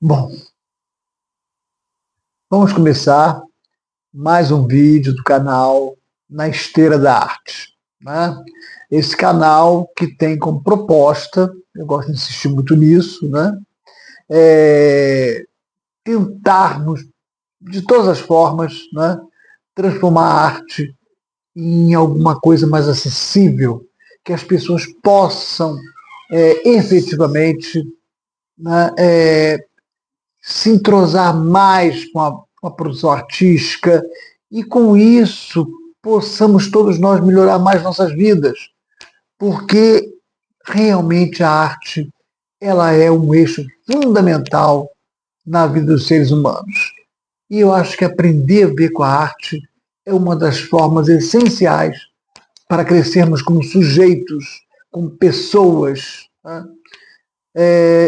Bom, vamos começar mais um vídeo do canal Na Esteira da Arte, né? Esse canal que tem como proposta, eu gosto de insistir muito nisso, né? É tentarmos, de todas as formas, né? Transformar a arte em alguma coisa mais acessível, que as pessoas possam efetivamente, né, se entrosar mais com a produção artística e, com isso, possamos todos nós melhorar mais nossas vidas, porque realmente a arte ela é um eixo fundamental na vida dos seres humanos. E eu acho que aprender a ver com a arte é uma das formas essenciais para crescermos como sujeitos, como pessoas, né?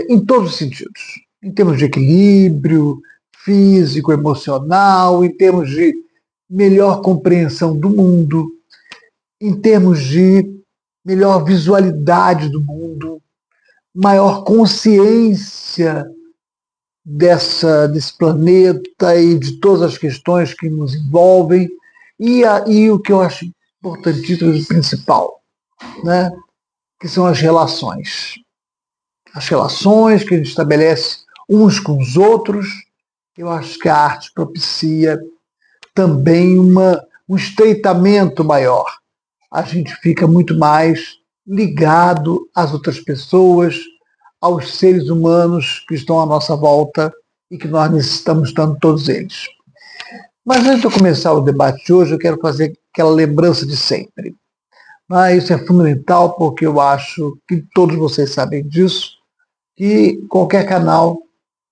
Em todos os sentidos. Em termos de equilíbrio físico, emocional, em termos de melhor compreensão do mundo, em termos de melhor visualidade do mundo, maior consciência desse planeta e de todas as questões que nos envolvem. E o que eu acho importantíssimo e principal, né, que são as relações. As relações que a gente estabelece uns com os outros. Eu acho que a arte propicia também um estreitamento maior. A gente fica muito mais ligado às outras pessoas, aos seres humanos que estão à nossa volta e que nós necessitamos tanto, todos eles. Mas antes de eu começar o debate de hoje, eu quero fazer aquela lembrança de sempre. Isso é fundamental porque eu acho que todos vocês sabem disso, que qualquer canal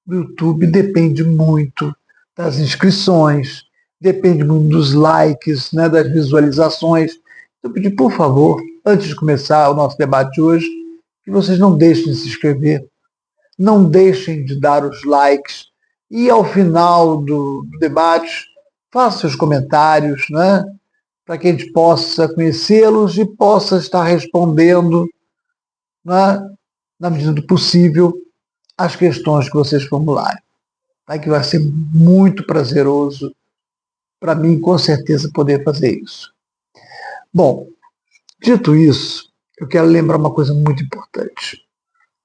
do YouTube depende muito das inscrições, depende muito dos likes, né, das visualizações. Eu pedi, por favor, antes de começar o nosso debate de hoje, que vocês não deixem de se inscrever, não deixem de dar os likes e ao final do debate façam seus comentários, né, para que a gente possa conhecê-los e possa estar respondendo, né, na medida do possível, as questões que vocês formularem. Tá? Que vai ser muito prazeroso para mim, com certeza, poder fazer isso. Bom, dito isso, eu quero lembrar uma coisa muito importante.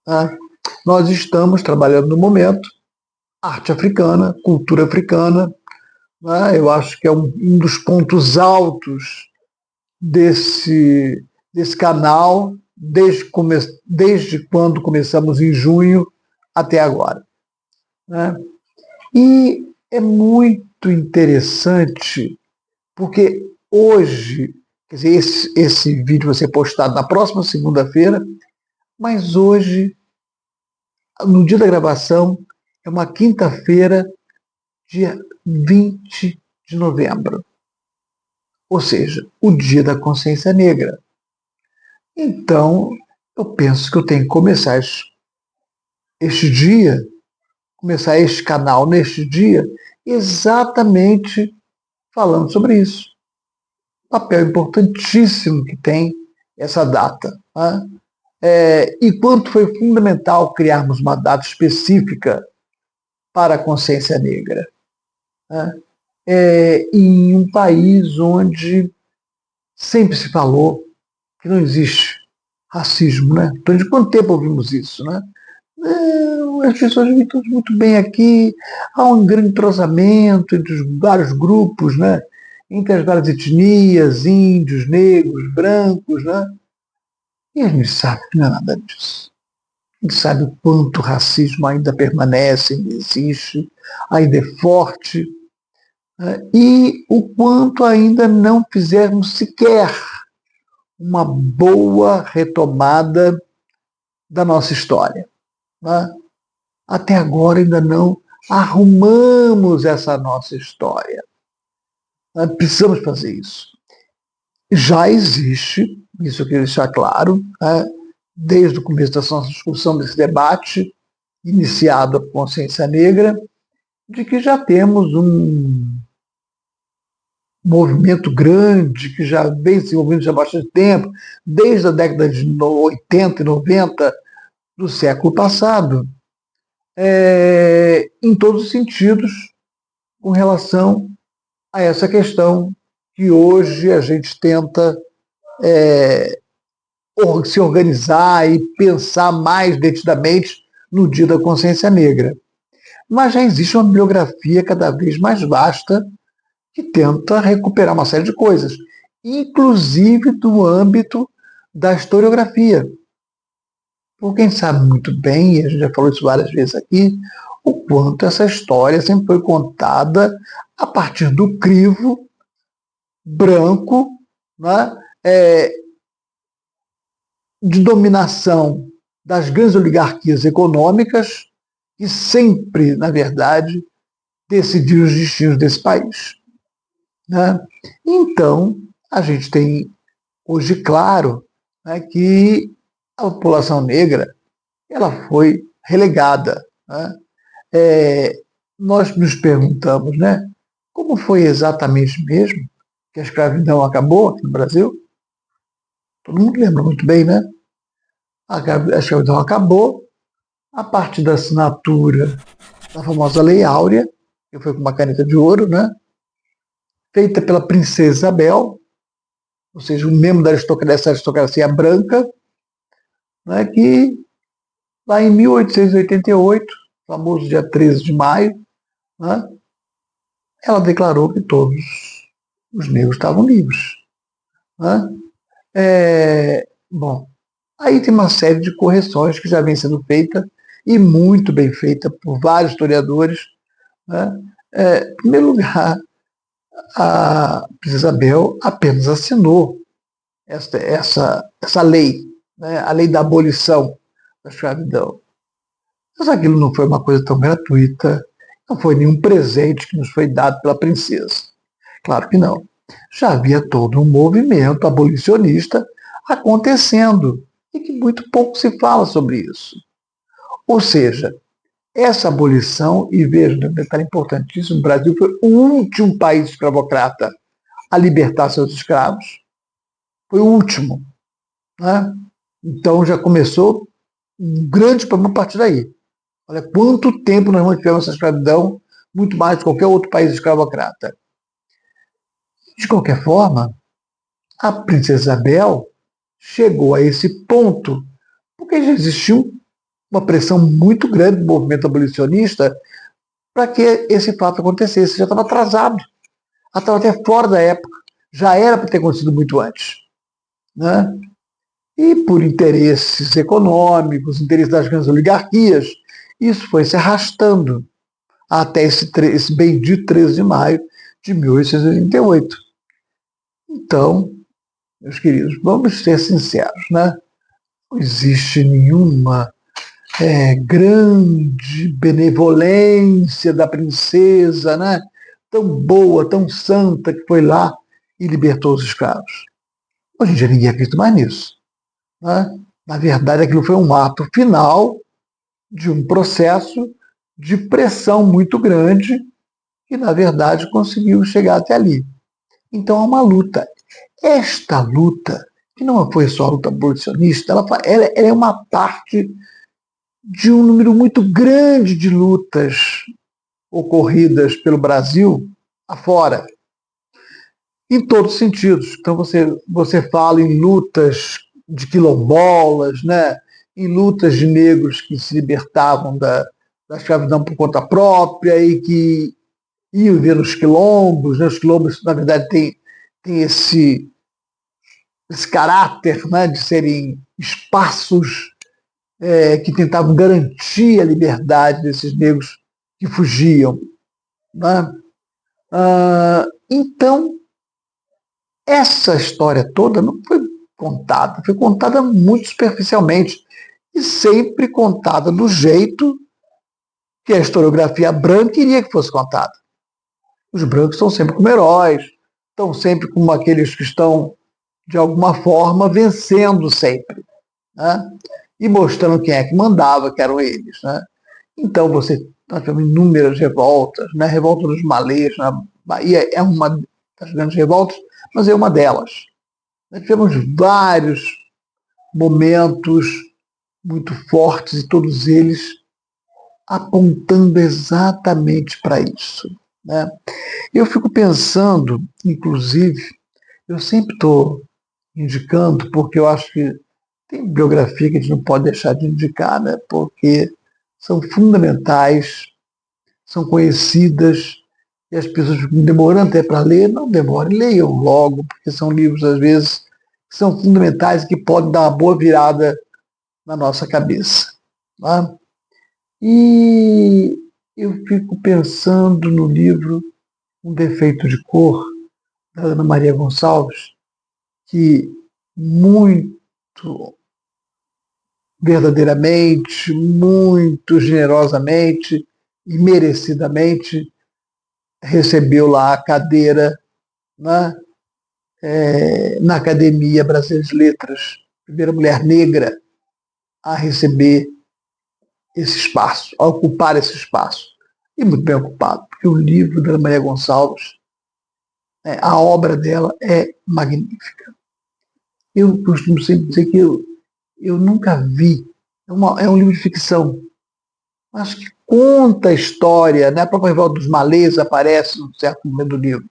Tá? Nós estamos trabalhando no momento arte africana, cultura africana. Né? Eu acho que é um dos pontos altos desse canal, desde quando começamos em junho até agora. Né? E é muito interessante, porque hoje, quer dizer, esse vídeo vai ser postado na próxima segunda-feira, mas hoje, no dia da gravação, é uma quinta-feira, dia 20 de novembro. Ou seja, o dia da consciência negra. Então, eu penso que eu tenho que começar este dia, começar este canal neste dia, exatamente falando sobre isso. Papel importantíssimo que tem essa data. Né? E quanto foi fundamental criarmos uma data específica para a consciência negra. Né? Em um país onde sempre se falou que não existe racismo. Né? Então, de quanto tempo ouvimos isso? Né? As pessoas vivem todos muito bem aqui, há um grande entrosamento entre os vários grupos, né? Entre as várias etnias, índios, negros, brancos, né? E a gente sabe que não é nada disso. A gente sabe o quanto o racismo ainda permanece, ainda existe, ainda é forte, né? E o quanto ainda não fizemos sequer uma boa retomada da nossa história. Né? Até agora ainda não arrumamos essa nossa história. Precisamos fazer isso. Já existe, isso eu queria deixar claro, desde o começo da nossa discussão, desse debate, iniciado a consciência negra, de que já temos um movimento grande, que já vem se envolvendo já há bastante tempo, desde a década de 80 e 90 do século passado, em todos os sentidos com relação a essa questão que hoje a gente tenta se organizar e pensar mais detidamente no Dia da Consciência Negra. Mas já existe uma bibliografia cada vez mais vasta que tenta recuperar uma série de coisas, inclusive do âmbito da historiografia. Por quem sabe muito bem, e a gente já falou isso várias vezes aqui, o quanto essa história sempre foi contada a partir do crivo branco, né, de dominação das grandes oligarquias econômicas que sempre, na verdade, decidiram os destinos desse país. Né? Então, a gente tem hoje claro, né, que a população negra ela foi relegada. Né? Nós nos perguntamos, né, como foi exatamente mesmo que a escravidão acabou aqui no Brasil? Todo mundo lembra muito bem, né? A escravidão acabou a partir da assinatura da famosa Lei Áurea, que foi com uma caneta de ouro, né? Feita pela princesa Isabel, ou seja, um membro dessa aristocracia branca, né? Que lá em 1888, famoso dia 13 de maio, né? Ela declarou que todos os negros estavam livres. Né? Bom, aí tem uma série de correções que já vem sendo feita e muito bem feita por vários historiadores. Né? Em primeiro lugar, a princesa Isabel apenas assinou essa lei, né? A lei da abolição da escravidão. Mas aquilo não foi uma coisa tão gratuita, não foi nenhum presente que nos foi dado pela princesa. Claro que não. Já havia todo um movimento abolicionista acontecendo e que muito pouco se fala sobre isso. Ou seja, essa abolição, e veja, um detalhe importantíssimo, o Brasil foi o último país escravocrata a libertar seus escravos. Foi o último. Né? Então já começou um grande problema a partir daí. Olha quanto tempo nós mantivemos essa escravidão, muito mais de qualquer outro país escravocrata. De qualquer forma, a princesa Isabel chegou a esse ponto porque já existiu uma pressão muito grande do movimento abolicionista para que esse fato acontecesse. Já estava atrasado, estava até fora da época, já era para ter acontecido muito antes. Né? E por interesses econômicos, interesses das grandes oligarquias, isso foi se arrastando até esse bendito 13 de maio de 1888. Então, meus queridos, vamos ser sinceros, né? Não existe nenhuma grande benevolência da princesa, né? Tão boa, tão santa, que foi lá e libertou os escravos. Hoje em dia ninguém acredita mais nisso. Né? Na verdade, aquilo foi um ato final de um processo de pressão muito grande que, na verdade, conseguiu chegar até ali. Então, há uma luta. Esta luta, que não foi só a luta abolicionista, ela é uma parte de um número muito grande de lutas ocorridas pelo Brasil afora, em todos os sentidos. Então você fala em lutas de quilombolas, né? Em lutas de negros que se libertavam da escravidão por conta própria e que iam ver nos quilombos. Né? Os quilombos, na verdade, têm esse caráter, né? De serem espaços que tentavam garantir a liberdade desses negros que fugiam. Né? Então, essa história toda não foi contada muito superficialmente e sempre contada do jeito que a historiografia branca queria que fosse contada. Os brancos estão sempre como heróis, estão sempre como aqueles que estão, de alguma forma, vencendo sempre. Né? E mostrando quem é que mandava, que eram eles. Né? Então, nós tivemos inúmeras revoltas, né? A revolta dos malês na Bahia é uma das grandes revoltas, mas é uma delas. Nós tivemos vários momentos muito fortes e todos eles apontando exatamente para isso, né? Eu fico pensando, inclusive, eu sempre estou indicando, porque eu acho que tem biografia que a gente não pode deixar de indicar, né? Porque são fundamentais, são conhecidas, e as pessoas ficam demorando até para ler, não demorem, leiam logo, porque são livros, às vezes, que são fundamentais e que podem dar uma boa virada na nossa cabeça. Tá? E eu fico pensando no livro Um Defeito de Cor, da Ana Maria Gonçalves, que muito verdadeiramente, muito generosamente e merecidamente recebeu lá a cadeira, né, na Academia Brasileira de Letras, primeira mulher negra a receber esse espaço, a ocupar esse espaço. E muito bem ocupado, porque o livro da Ana Maria Gonçalves, a obra dela é magnífica. Eu costumo sempre dizer que eu nunca vi, é um livro de ficção, mas que conta a história, né? A própria Revolta dos Malês aparece num certo momento do livro,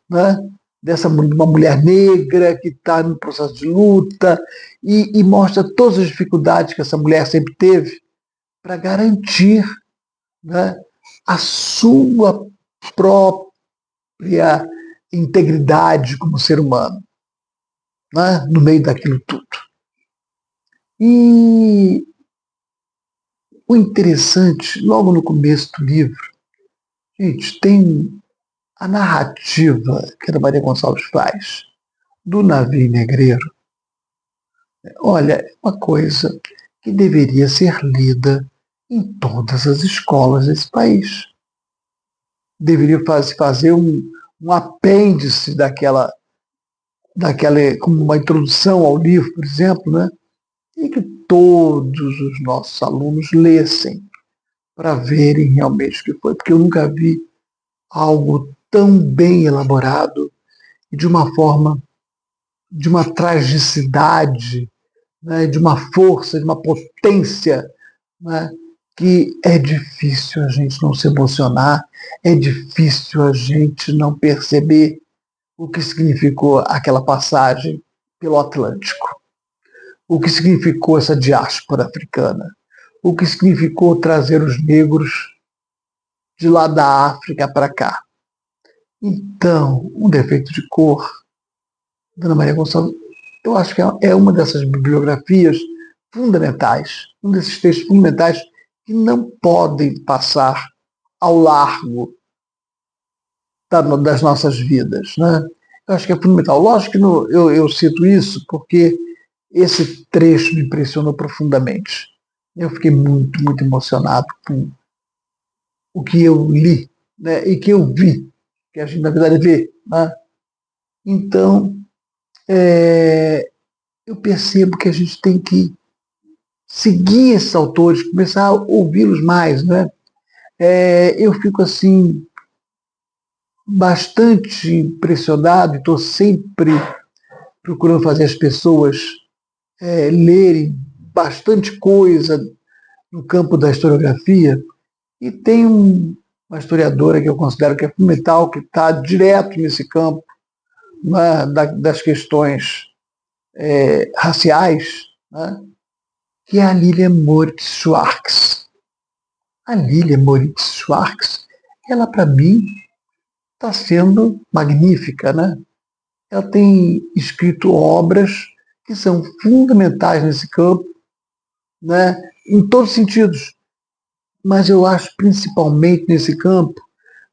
né? Dessa uma mulher negra que está no processo de luta e mostra todas as dificuldades que essa mulher sempre teve para garantir, né, a sua própria integridade como ser humano, né, no meio daquilo tudo. E o interessante, logo no começo do livro, gente, tem a narrativa que a Maria Gonçalves faz do navio negreiro. Olha, é uma coisa que deveria ser lida em todas as escolas desse país. Deveria fazer um apêndice daquela, como uma introdução ao livro, por exemplo, né? E que todos os nossos alunos lessem para verem realmente o que foi, porque eu nunca vi algo tão bem elaborado e de uma forma, de uma tragicidade, né, de uma força, de uma potência, né, que é difícil a gente não se emocionar, é difícil a gente não perceber o que significou aquela passagem pelo Atlântico, o que significou essa diáspora africana, o que significou trazer os negros de lá da África para cá. Então, Um Defeito de Cor, Dona Maria Gonçalves, eu acho que é uma dessas bibliografias fundamentais, um desses textos fundamentais que não podem passar ao largo das nossas vidas. Né? Eu acho que é fundamental. Lógico que eu cito isso porque esse trecho me impressionou profundamente. Eu fiquei muito, muito emocionado com o que eu li, né? E que eu vi, que a gente na verdade vê. Né? Então, eu percebo que a gente tem que seguir esses autores, começar a ouvi-los mais. Né? Eu fico assim bastante impressionado e estou sempre procurando fazer as pessoas lerem bastante coisa no campo da historiografia. E tem uma historiadora que eu considero que é fundamental, que está direto nesse campo, né, das questões raciais, né, que é a Lilia Moritz Schwartz. A Lilia Moritz Schwartz, ela para mim está sendo magnífica, né? Ela tem escrito obras que são fundamentais nesse campo, né? Em todos os sentidos, mas eu acho principalmente nesse campo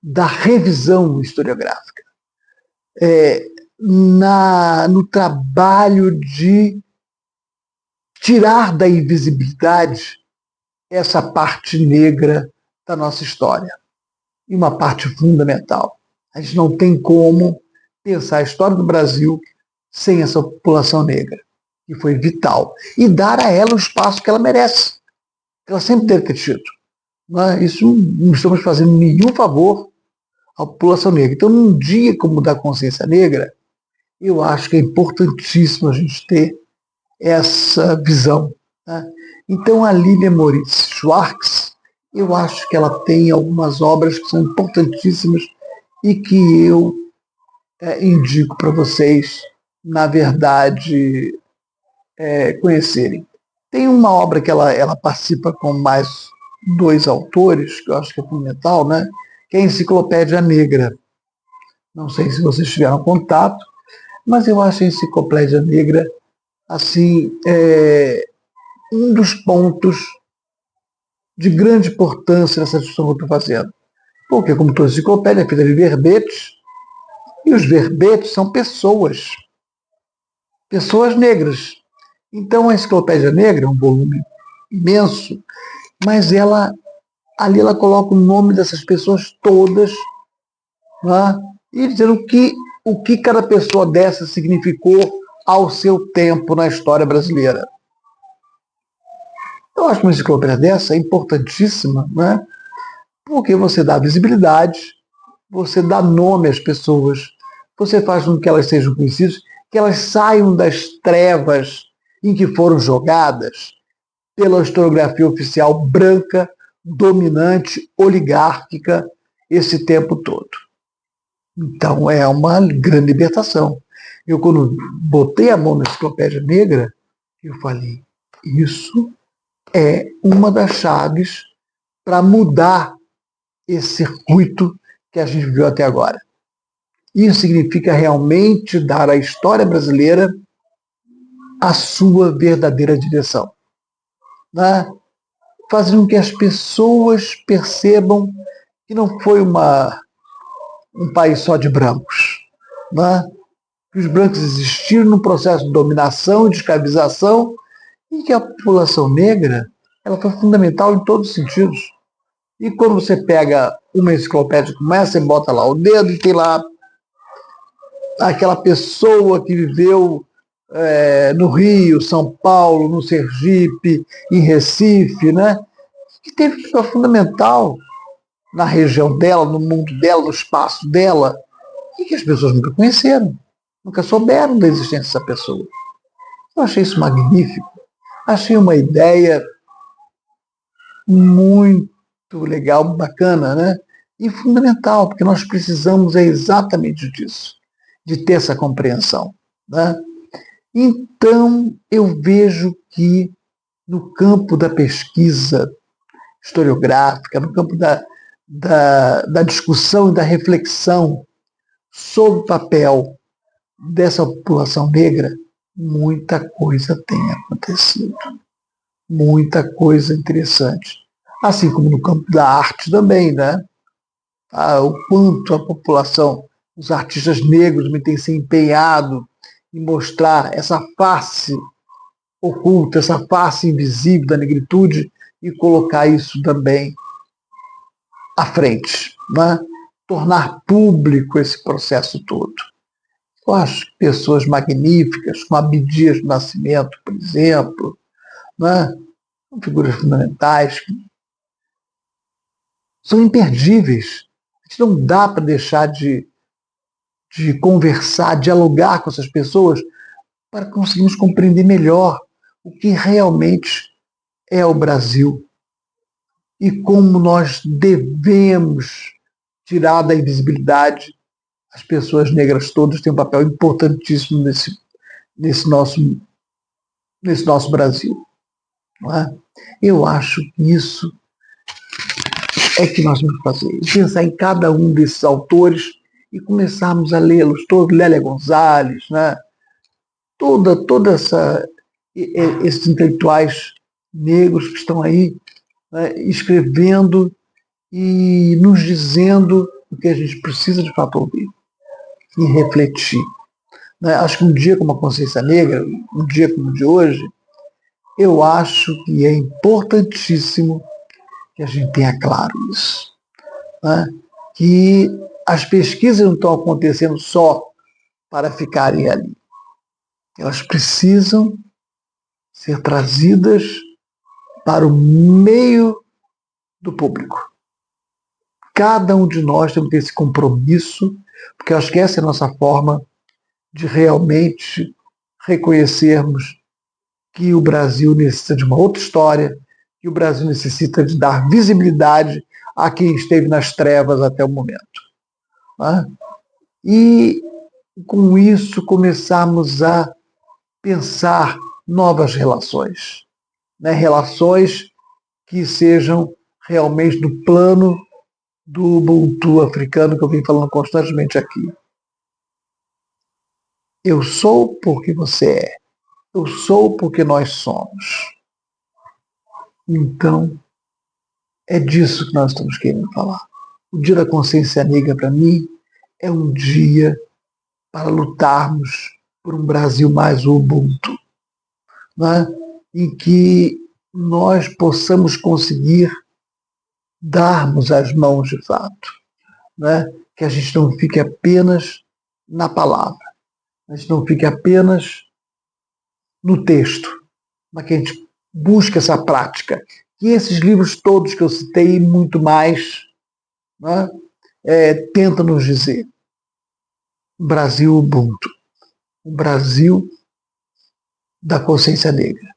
da revisão historiográfica, no trabalho de tirar da invisibilidade essa parte negra da nossa história, e uma parte fundamental. A gente não tem como pensar a história do Brasil sem essa população negra, que foi vital, e dar a ela o espaço que ela merece, que ela sempre teve que ter tido. Isso não estamos fazendo nenhum favor à população negra. Então, num dia como o da consciência negra, eu acho que é importantíssimo a gente ter essa visão. Né? Então, a Lilia Moritz Schwartz, eu acho que ela tem algumas obras que são importantíssimas e que eu indico para vocês, na verdade, conhecerem. Tem uma obra que ela participa com mais dois autores, que eu acho que é fundamental, né? Que é a Enciclopédia Negra. Não sei se vocês tiveram contato, mas eu acho a Enciclopédia Negra assim um dos pontos de grande importância nessa discussão que eu estou fazendo. Porque, como toda enciclopédia, é feita de verbetes, e os verbetes são pessoas, pessoas negras. Então, a Enciclopédia Negra é um volume imenso, mas ali ela coloca o nome dessas pessoas todas, né? E dizendo o que cada pessoa dessa significou ao seu tempo na história brasileira. Eu acho que uma enciclopédia dessa é importantíssima, né? Porque você dá visibilidade, você dá nome às pessoas, você faz com que elas sejam conhecidas, que elas saiam das trevas em que foram jogadas pela historiografia oficial branca, dominante, oligárquica, esse tempo todo. Então é uma grande libertação. Eu, quando botei a mão na Enciclopédia Negra, eu falei, isso é uma das chaves para mudar esse circuito que a gente viu até agora. Isso significa realmente dar à história brasileira a sua verdadeira direção, né? Fazer com que as pessoas percebam que não foi um país só de brancos, né? Que os brancos existiram num processo de dominação e de escravização e que a população negra ela foi fundamental em todos os sentidos. E quando você pega uma enciclopédia como essa e bota lá o dedo e tem lá aquela pessoa que viveu no Rio, São Paulo, no Sergipe, em Recife, né? Que teve um papel fundamental na região dela, no mundo dela, no espaço dela, e que as pessoas nunca conheceram, nunca souberam da existência dessa pessoa. Eu achei isso magnífico. Achei uma ideia muito legal, bacana, né? E fundamental, porque nós precisamos exatamente disso, de ter essa compreensão, né? Então, eu vejo que no campo da pesquisa historiográfica, no campo da discussão e da reflexão sobre o papel dessa população negra, muita coisa tem acontecido. Muita coisa interessante. Assim como no campo da arte também, né? O quanto a população, os artistas negros têm se empenhado em mostrar essa face oculta, essa face invisível da negritude e colocar isso também à frente, né? Tornar público esse processo todo. Eu acho que pessoas magníficas, como Abdias do Nascimento, por exemplo, né? São figuras fundamentais, são imperdíveis. A gente não dá para deixar de conversar, dialogar com essas pessoas para conseguirmos compreender melhor o que realmente é o Brasil e como nós devemos tirar da invisibilidade as pessoas negras todas têm um papel importantíssimo nesse, nosso, nesse nosso Brasil. Não é? Eu acho que isso é que nós temos que fazer. Pensar em cada um desses autores e começarmos a lê-los todos, Lélia Gonzalez, né? Toda esses intelectuais negros que estão aí, né, escrevendo e nos dizendo o que a gente precisa de fato ouvir e refletir. Né? Acho que um dia como a consciência negra, um dia como o de hoje, eu acho que é importantíssimo que a gente tenha claro isso. Né? Que as pesquisas não estão acontecendo só para ficarem ali. Elas precisam ser trazidas para o meio do público. Cada um de nós tem que ter esse compromisso, porque eu acho que essa é a nossa forma de realmente reconhecermos que o Brasil necessita de uma outra história, que o Brasil necessita de dar visibilidade a quem esteve nas trevas até o momento. Né? E com isso começarmos a pensar novas relações, né? Relações que sejam realmente do plano do Ubuntu africano que eu venho falando constantemente aqui. Eu sou porque você é. Eu sou porque nós somos. Então, é disso que nós estamos querendo falar. O Dia da Consciência Negra, para mim, é um dia para lutarmos por um Brasil mais Ubuntu, né? Em que nós possamos conseguir darmos as mãos de fato, né? Que a gente não fique apenas na palavra, a gente não fique apenas no texto, mas que a gente busque essa prática. Que esses livros todos que eu citei e muito mais, né, tentam nos dizer Brasil Ubuntu, o Brasil da consciência negra,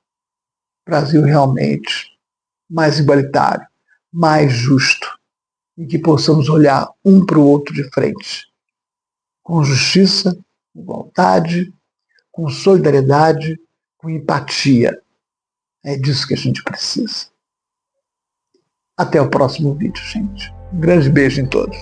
Brasil realmente mais igualitário, mais justo, em que possamos olhar um para o outro de frente, com justiça, com igualdade, com solidariedade, com empatia. É disso que a gente precisa. Até o próximo vídeo, gente. Um grande beijo em todos.